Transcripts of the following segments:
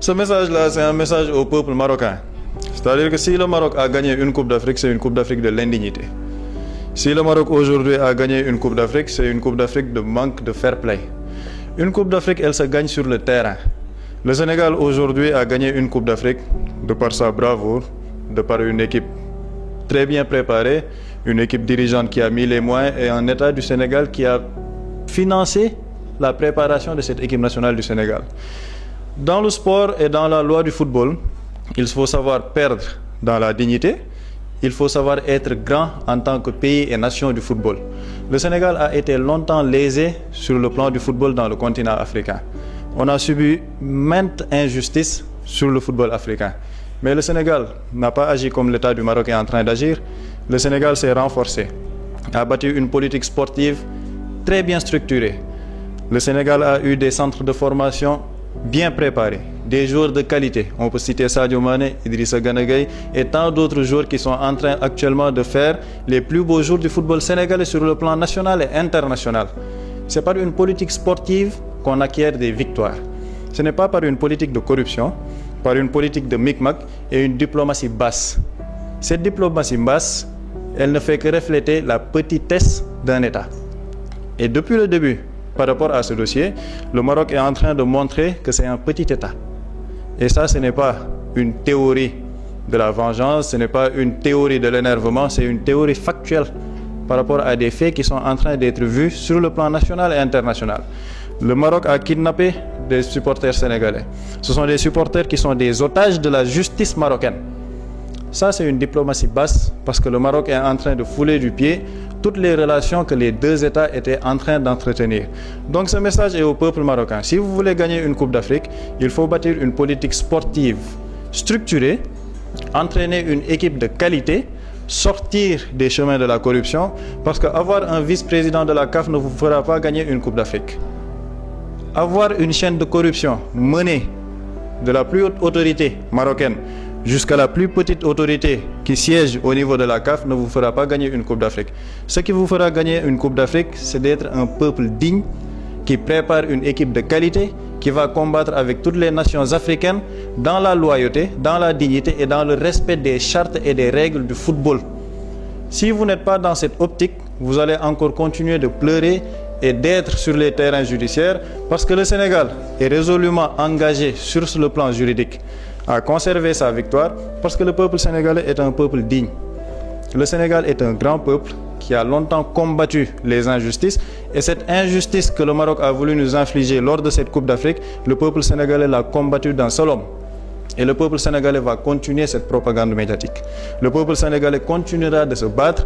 Ce message-là, c'est un message au peuple marocain. C'est-à-dire que si le Maroc a gagné une Coupe d'Afrique, c'est une Coupe d'Afrique de l'indignité. Si le Maroc aujourd'hui a gagné une Coupe d'Afrique, c'est une Coupe d'Afrique de manque de fair play. Une Coupe d'Afrique, elle se gagne sur le terrain. Le Sénégal aujourd'hui a gagné une Coupe d'Afrique de par sa bravoure, de par une équipe très bien préparée, une équipe dirigeante qui a mis les moyens et un État du Sénégal qui a financé la préparation de cette équipe nationale du Sénégal. Dans le sport et dans la loi du football, il faut savoir perdre dans la dignité, il faut savoir être grand en tant que pays et nation du football. Le Sénégal a été longtemps lésé sur le plan du football dans le continent africain. On a subi maintes injustices sur le football africain. Mais le Sénégal n'a pas agi comme l'État du Maroc est en train d'agir. Le Sénégal s'est renforcé, a bâti une politique sportive très bien structurée. Le Sénégal a eu des centres de formation bien préparés, des joueurs de qualité. On peut citer Sadio Mané, Idrissa Gana Gueye et tant d'autres joueurs qui sont en train actuellement de faire les plus beaux jours du football sénégalais sur le plan national et international. C'est par une politique sportive qu'on acquiert des victoires. Ce n'est pas par une politique de corruption, par une politique de micmac et une diplomatie basse. Cette diplomatie basse, elle ne fait que refléter la petitesse d'un État. Et depuis le début, par rapport à ce dossier, le Maroc est en train de montrer que c'est un petit État. Et ça, ce n'est pas une théorie de la vengeance, ce n'est pas une théorie de l'énervement, c'est une théorie factuelle par rapport à des faits qui sont en train d'être vus sur le plan national et international. Le Maroc a kidnappé des supporters sénégalais. Ce sont des supporters qui sont des otages de la justice marocaine. Ça, c'est une diplomatie basse parce que le Maroc est en train de fouler du pied toutes les relations que les deux États étaient en train d'entretenir. Donc ce message est au peuple marocain. Si vous voulez gagner une Coupe d'Afrique, il faut bâtir une politique sportive structurée, entraîner une équipe de qualité, sortir des chemins de la corruption, parce qu'avoir un vice-président de la CAF ne vous fera pas gagner une Coupe d'Afrique. Avoir une chaîne de corruption menée de la plus haute autorité marocaine jusqu'à la plus petite autorité qui siège au niveau de la CAF ne vous fera pas gagner une Coupe d'Afrique. Ce qui vous fera gagner une Coupe d'Afrique, c'est d'être un peuple digne qui prépare une équipe de qualité, qui va combattre avec toutes les nations africaines dans la loyauté, dans la dignité et dans le respect des chartes et des règles du football. Si vous n'êtes pas dans cette optique, vous allez encore continuer de pleurer et d'être sur les terrains judiciaires parce que le Sénégal est résolument engagé sur le plan juridique à conserver sa victoire parce que le peuple sénégalais est un peuple digne. Le Sénégal est un grand peuple qui a longtemps combattu les injustices et cette injustice que le Maroc a voulu nous infliger lors de cette Coupe d'Afrique, le peuple sénégalais l'a combattu d'un seul homme. Et le peuple sénégalais va continuer cette propagande médiatique. Le peuple sénégalais continuera de se battre,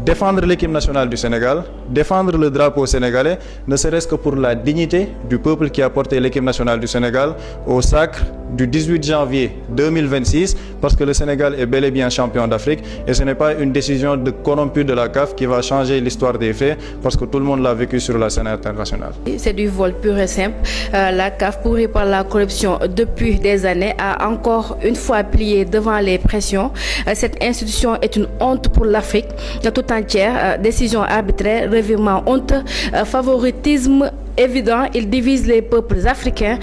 défendre l'équipe nationale du Sénégal, défendre le drapeau sénégalais, ne serait-ce que pour la dignité du peuple qui a porté l'équipe nationale du Sénégal au sacre du 18 janvier 2026, parce que le Sénégal est bel et bien champion d'Afrique et ce n'est pas une décision de corrompu de la CAF qui va changer l'histoire des faits, parce que tout le monde l'a vécu sur la scène internationale. C'est du vol pur et simple. La CAF, pourrie par la corruption depuis des années, a encore une fois plié devant les pressions. Cette institution est une honte pour l'Afrique tout entière. Décision arbitraire, revirement honteux, favoritisme évident. Il divise les peuples africains.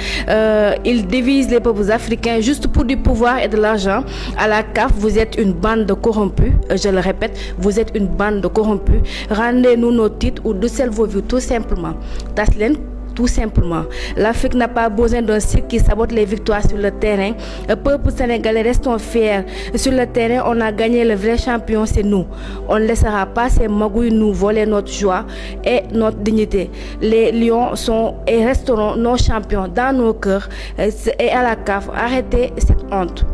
Juste pour du pouvoir et de l'argent. À la CAF, vous êtes une bande de corrompus. Je le répète, vous êtes une bande de corrompus. Rendez-nous nos titres ou de vos vues tout simplement. Taslen, tout simplement. L'Afrique n'a pas besoin d'un cycle qui sabote les victoires sur le terrain. Le peuple sénégalais, restons fiers. Sur le terrain, on a gagné, le vrai champion, c'est nous. On ne laissera pas ces magouilles nous voler notre joie et notre dignité. Les Lions sont et resteront nos champions dans nos cœurs. Et à la CAF, arrêtez cette honte.